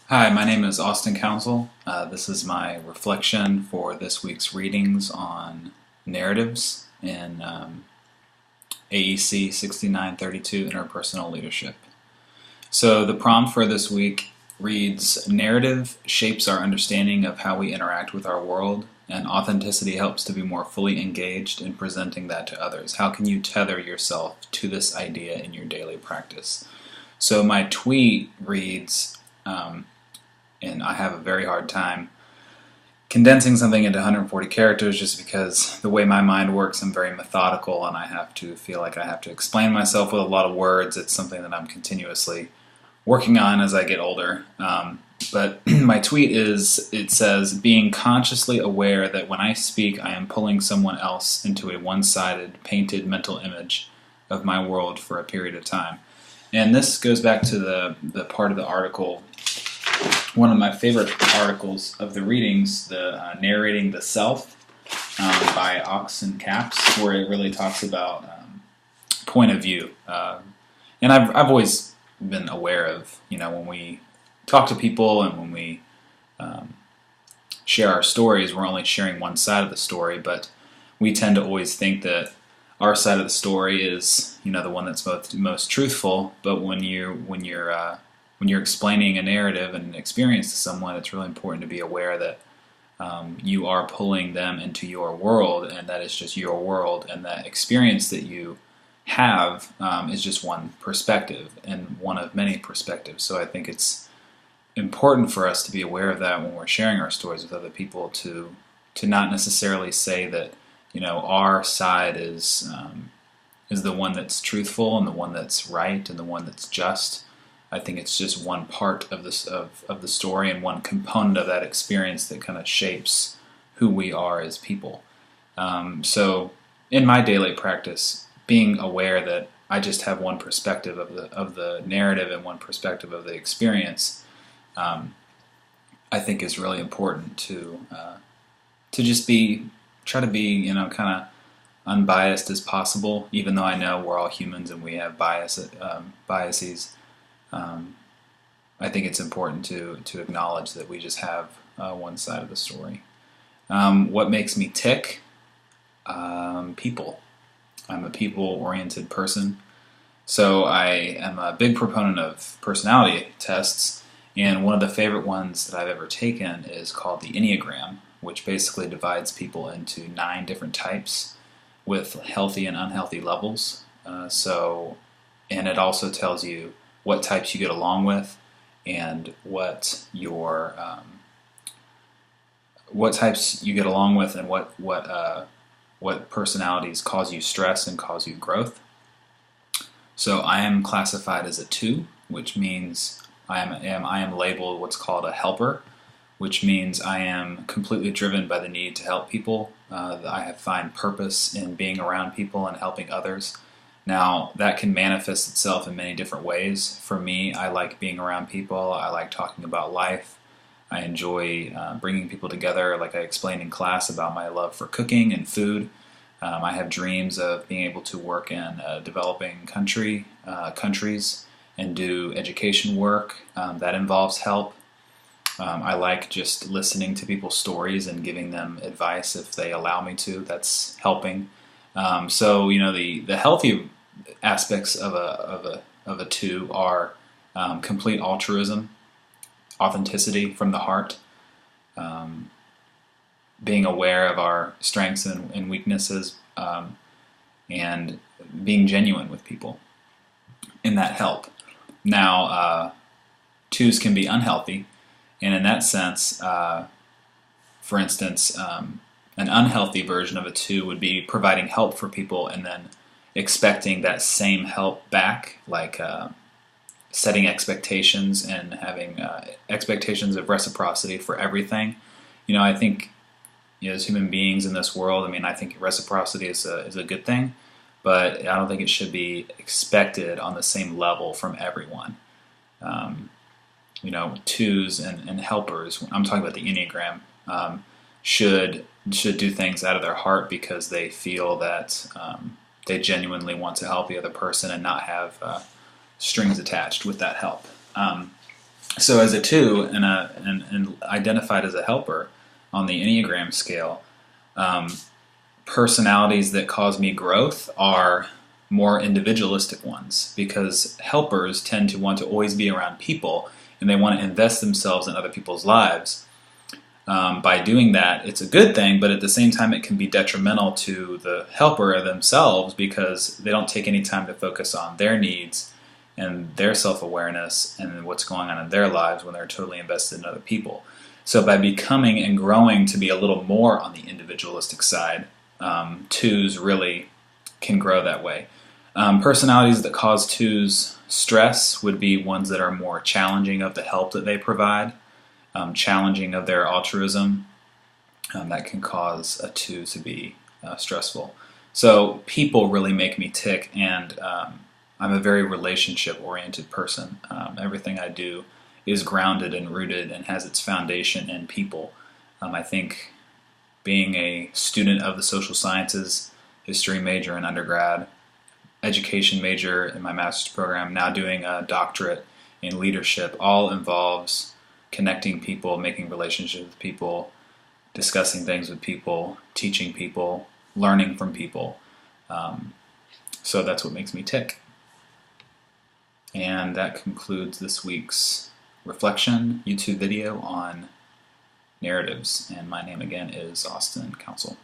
Hi, my name is Austin Council. This is my reflection for this week's readings on narratives in AEC 6932 Interpersonal Leadership. So, the prompt for this week reads: Narrative shapes our understanding of how we interact with our world, and authenticity helps to be more fully engaged in presenting that to others. How can you tether yourself to this idea in your daily practice? So, my tweet reads, and I have a very hard time condensing something into 140 characters just because the way my mind works, I'm very methodical and I have to feel like I have to explain myself with a lot of words. It's something that I'm continuously working on as I get older. But my tweet it says, being consciously aware that when I speak, I am pulling someone else into a one-sided, painted mental image of my world for a period of time. And this goes back to the part of the article, one of my favorite articles of the readings, the Narrating the Self by Ox and Capps, where it really talks about point of view. And I've always been aware of, when we talk to people and when we share our stories, we're only sharing one side of the story, but we tend to always think that our side of the story is, the one that's most truthful. But when you're explaining a narrative and an experience to someone, it's really important to be aware that you are pulling them into your world, and that is just your world, and that experience that you have is just one perspective and one of many perspectives. So I think it's important for us to be aware of that when we're sharing our stories with other people, to not necessarily say that our side is the one that's truthful and the one that's right and the one that's just. I think it's just one part of this of the story and one component of that experience that kind of shapes who we are as people. So in my daily practice, being aware that I just have one perspective of the narrative and one perspective of the experience, I think is really important to just try to be kind of unbiased as possible, even though I know we're all humans and we have biases. I think it's important to acknowledge that we just have one side of the story. What makes me tick? People. I'm a people-oriented person, so I am a big proponent of personality tests, and one of the favorite ones that I've ever taken is called the Enneagram, which basically divides people into 9 different types with healthy and unhealthy levels. And it also tells you what types you get along with, and what types you get along with, and what personalities cause you stress and cause you growth. So I am classified as a 2, which means I am labeled what's called a helper, which means I am completely driven by the need to help people. I find purpose in being around people and helping others. Now, that can manifest itself in many different ways. For me, I like being around people. I like talking about life. I enjoy bringing people together, like I explained in class about my love for cooking and food. I have dreams of being able to work in developing countries and do education work that involves help. I like just listening to people's stories and giving them advice if they allow me to. That's helping. So the healthy aspects of a 2 are complete altruism, authenticity from the heart, being aware of our strengths and weaknesses, and being genuine with people, and that help. Now, 2s can be unhealthy, and in that sense, for instance, an unhealthy version of a 2 would be providing help for people and then expecting that same help back, like setting expectations and having expectations of reciprocity for everything. I think as human beings in this world, I think reciprocity is a good thing, but I don't think it should be expected on the same level from everyone. 2s and helpers, I'm talking about the Enneagram, should do things out of their heart because they feel that they genuinely want to help the other person and not have strings attached with that help. So as a 2 and identified as a helper on the Enneagram scale, um, personalities that cause me growth are more individualistic ones, because helpers tend to want to always be around people and they want to invest themselves in other people's lives. By doing that, it's a good thing, but at the same time, it can be detrimental to the helper themselves because they don't take any time to focus on their needs and their self-awareness and what's going on in their lives when they're totally invested in other people. So by becoming and growing to be a little more on the individualistic side, 2s really can grow that way. Personalities that cause 2s stress would be ones that are more challenging of the help that they provide, challenging of their altruism. That can cause a 2 to be stressful. So people really make me tick, and I'm a very relationship-oriented person. Everything I do is grounded and rooted and has its foundation in people. I think being a student of the social sciences, history major in undergrad, education major in my master's program, now doing a doctorate in leadership, all involves connecting people, making relationships with people, discussing things with people, teaching people, learning from people. So that's what makes me tick. And that concludes this week's reflection YouTube video on narratives. And my name again is Austin Council.